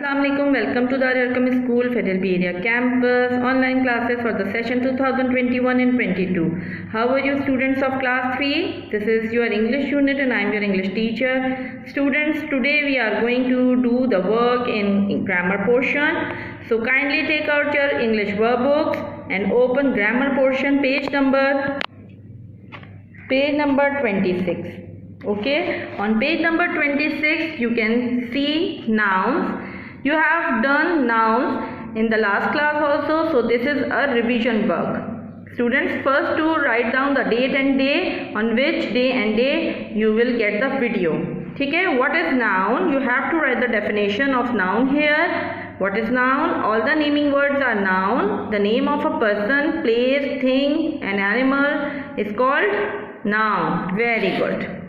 Assalamualaikum. Welcome to the Arqam School Federal B Area Campus online classes for the session 2021 and 22. How are you students of class 3? This is your English unit and I am your English teacher. Students, today we are going to do the work in grammar portion. So kindly take out your English workbooks and open grammar portion page number 26. Okay, on page number 26 you can see nouns. You have done nouns in the last class also, so this is a revision work. Students, first to write down the date and day on which day and day you will get the video. Okay, what is noun? You have to write the definition of noun here. What is noun? All the naming words are noun. The name of a person, place, thing, an animal is called noun. Very good.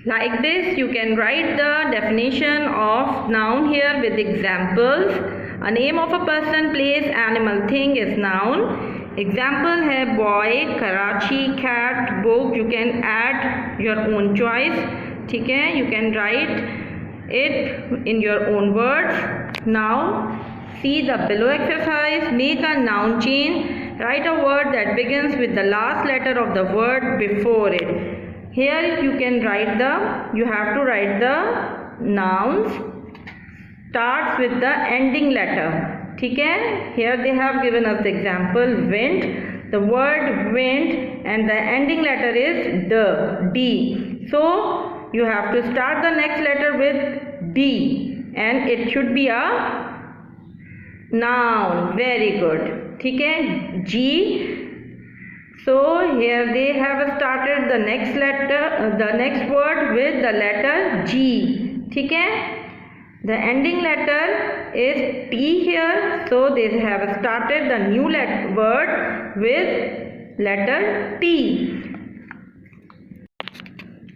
Like this, you can write the definition of noun here with examples. A name of a person, place, animal, thing is noun. Example है boy, Karachi, cat, book. You can add your own choice. ठीक है? You can write it in your own words. Now, see the below exercise. Make a noun chain. Write a word that begins with the last letter of the word before it. Here you have to write the nouns starts with the ending letter. ठीक है? Here they have given us the example wind. The word wind and the ending letter is D. So you have to start the next letter with D and it should be a noun. Very good. ठीक है? G. So here they have started the next word with the letter G. ठीक है? The ending letter is T here. So they have started the new word with letter T.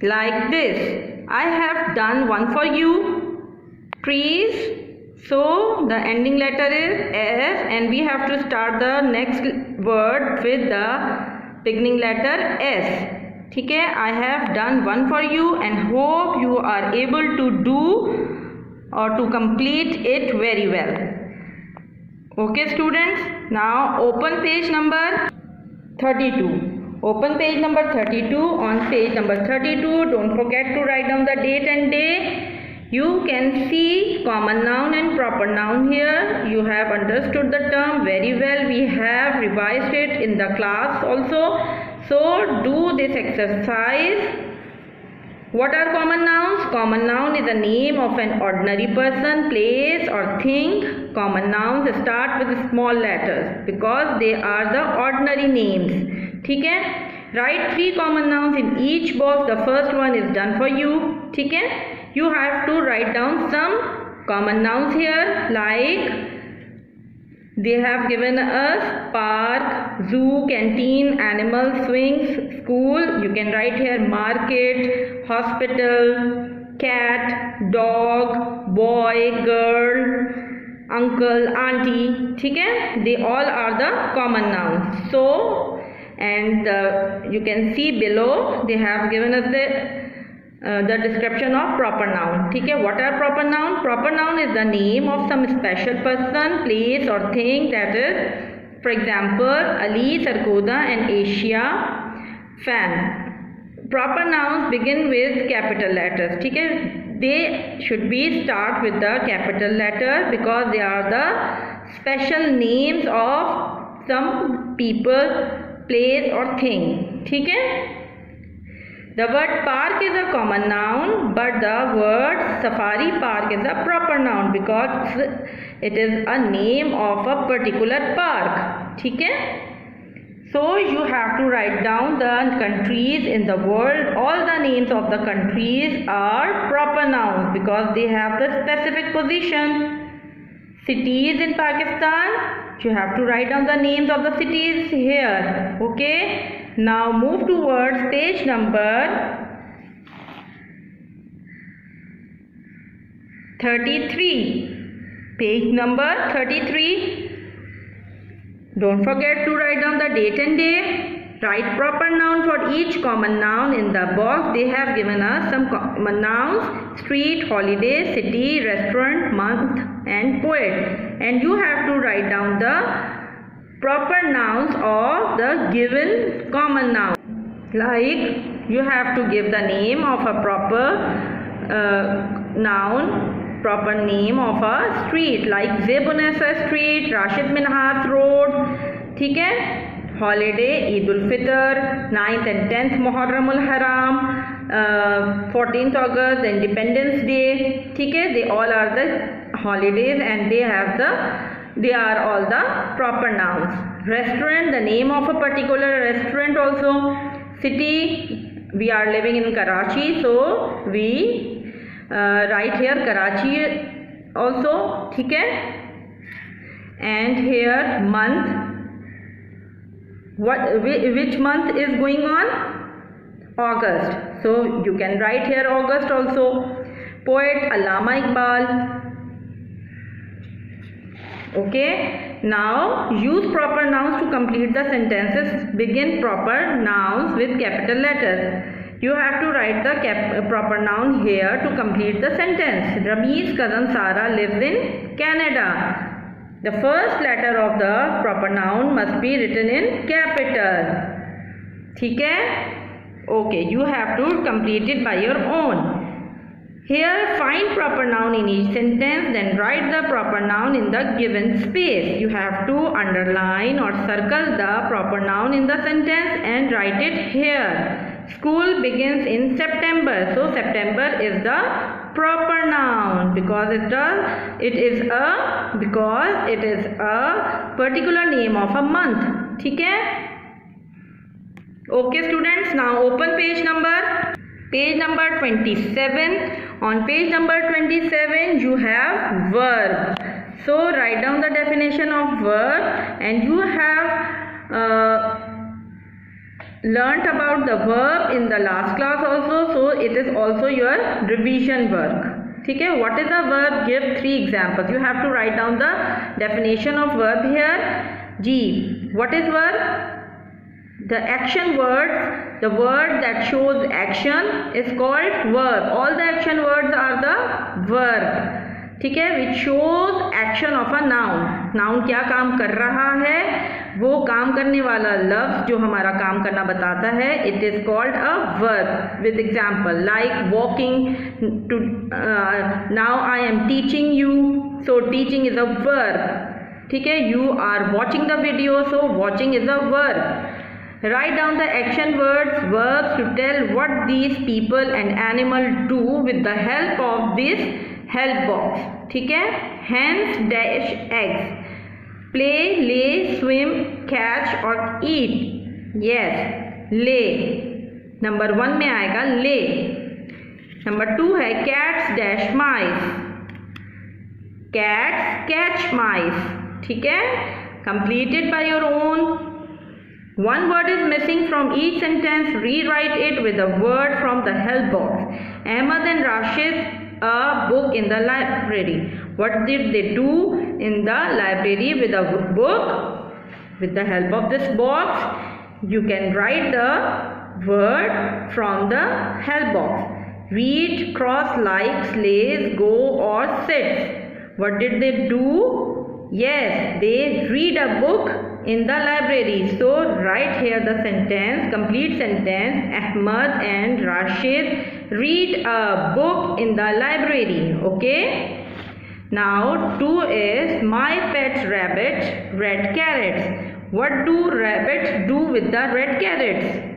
Like this. I have done one for you. Trees. So the ending letter is S and we have to start the next word with the beginning letter S. ठीक है? I have done one for you and hope you are able to do or to complete it very well. Okay students, now open page number 32. Open page number 32. On page number 32, don't forget to write down the date and day. You can see common noun and proper noun here. You have understood the term very well. We have revised it in the class also. So do this exercise. What are common nouns? Common noun is the name of an ordinary person, place or thing. Common nouns start with small letters because they are the ordinary names. ठीक है? Write 3 common nouns in each box. The first one is done for you. ठीक है? You have to write down some common nouns here, like they have given us park, zoo, canteen, animal, swings, school. You can write here market, hospital, cat, dog, boy, girl, uncle, auntie. ठीक है? They all are the common nouns. So, and you can see below they have given us the description of proper noun. ठीक है? What are proper noun? Proper noun is the name of some special person, place or thing, that is, for example, Ali, Sarkoda and Asia fan. Proper nouns begin with capital letters. ठीक है? They should be start with the capital letter because they are the special names of some people, place or thing. ठीक है? The word park is a common noun, but the word safari park is a proper noun because it is a name of a particular park. ठीक है? So you have to write down the countries in the world. All the names of the countries are proper nouns because they have the specific position. Cities in Pakistan, you have to write down the names of the cities here. Okay? Now move towards page number 33. Page number 33. Don't forget to write down the date and day. Write proper noun for each common noun in the box. They have given us some common nouns: street, holiday, city, restaurant, month and poet. And you have to write down the proper nouns of the given common noun. Like you have to give the name of a proper noun, proper name of a street, like Zebunessa Street, Rashid Minhas Road. ठीक है. Holiday, Eid ul Fitr, 9th and 10th Muharram ul Haram, 14th August, Independence Day. ठीक है. They all are the holidays and they are all the proper nouns. Restaurant, the name of a particular restaurant also. City, we are living in Karachi, so we write here Karachi also. ठीक है. And here month, which month is going on? August, so you can write here August also. Poet, Allama Iqbal. Okay, now use proper nouns to complete the sentences. Begin proper nouns with capital letters. You have to write the proper noun here to complete the sentence. Rameesh's cousin Sarah lives in Canada. The first letter of the proper noun must be written in capital. ठीक है? Okay, you have to complete it by your own. Here, find proper noun in each sentence, then write the proper noun in the given space. You have to underline or circle the proper noun in the sentence and write it here. School begins in September, so September is the proper noun because it is a particular name of a month. ठीक है? Okay students, now open page number 27. On page number 27 you have verb. So write down the definition of verb, and you have learnt about the verb in the last class also, so it is also your revision work. ठीक है? What is a verb? Give 3 examples. You have to write down the definition of verb here. G. What is verb? The action words, the word that shows action is called verb. All the action words are the verb. ठीक है? Which shows action of a noun. Noun क्या काम कर रहा है, वो काम करने वाला लफ्ज जो हमारा काम करना बताता है, it is called a verb. With example like walking to, now I am teaching you, so teaching is a verb. ठीक है? You are watching the video, so watching is a verb. Write down the action words, verbs to tell what these people and animal do with the help of this help box. ठीक है? Hens dash eggs. Play, lay, swim, catch or eat. Yes, lay. Number 1 में आएगा lay. Number 2 है cats dash mice. Cats catch mice. ठीक है? Complete it by your own. One word is missing from each sentence. Rewrite it with a word from the help box. Ahmad and Rashid a book in the library. What did they do in the library with a book? With the help of this box, you can write the word from the help box. Read, cross, like, slays, go or sits. What did they do? Yes, they read a book in the library. So write here the sentence, complete sentence. Ahmad and Rashid read a book in the library. Okay? Now 2 is my pet rabbit red carrots. What do rabbits do with the red carrots?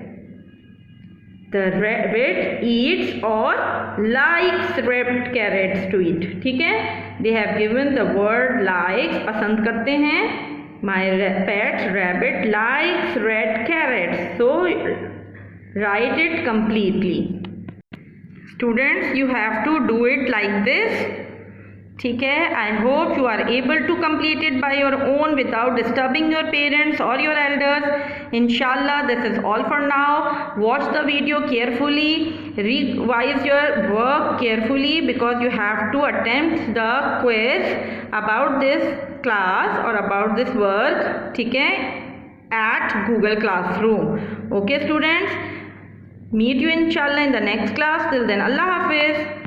The rabbit eats or likes red carrots to eat. ठीक है? They have given the word likes, पसंद करते हैं. My pet rabbit likes red carrots. So write it completely. Students, you have to do it like this. ठीक है? I hope you are able to complete it by your own without disturbing your parents or your elders. Inshallah, this is all for now. Watch the video carefully. Revise your work carefully because you have to attempt the quiz about this class or about this work. ठीक है? at Google Classroom. Okay students, meet you inshallah in the next class. Till then, Allah Hafiz.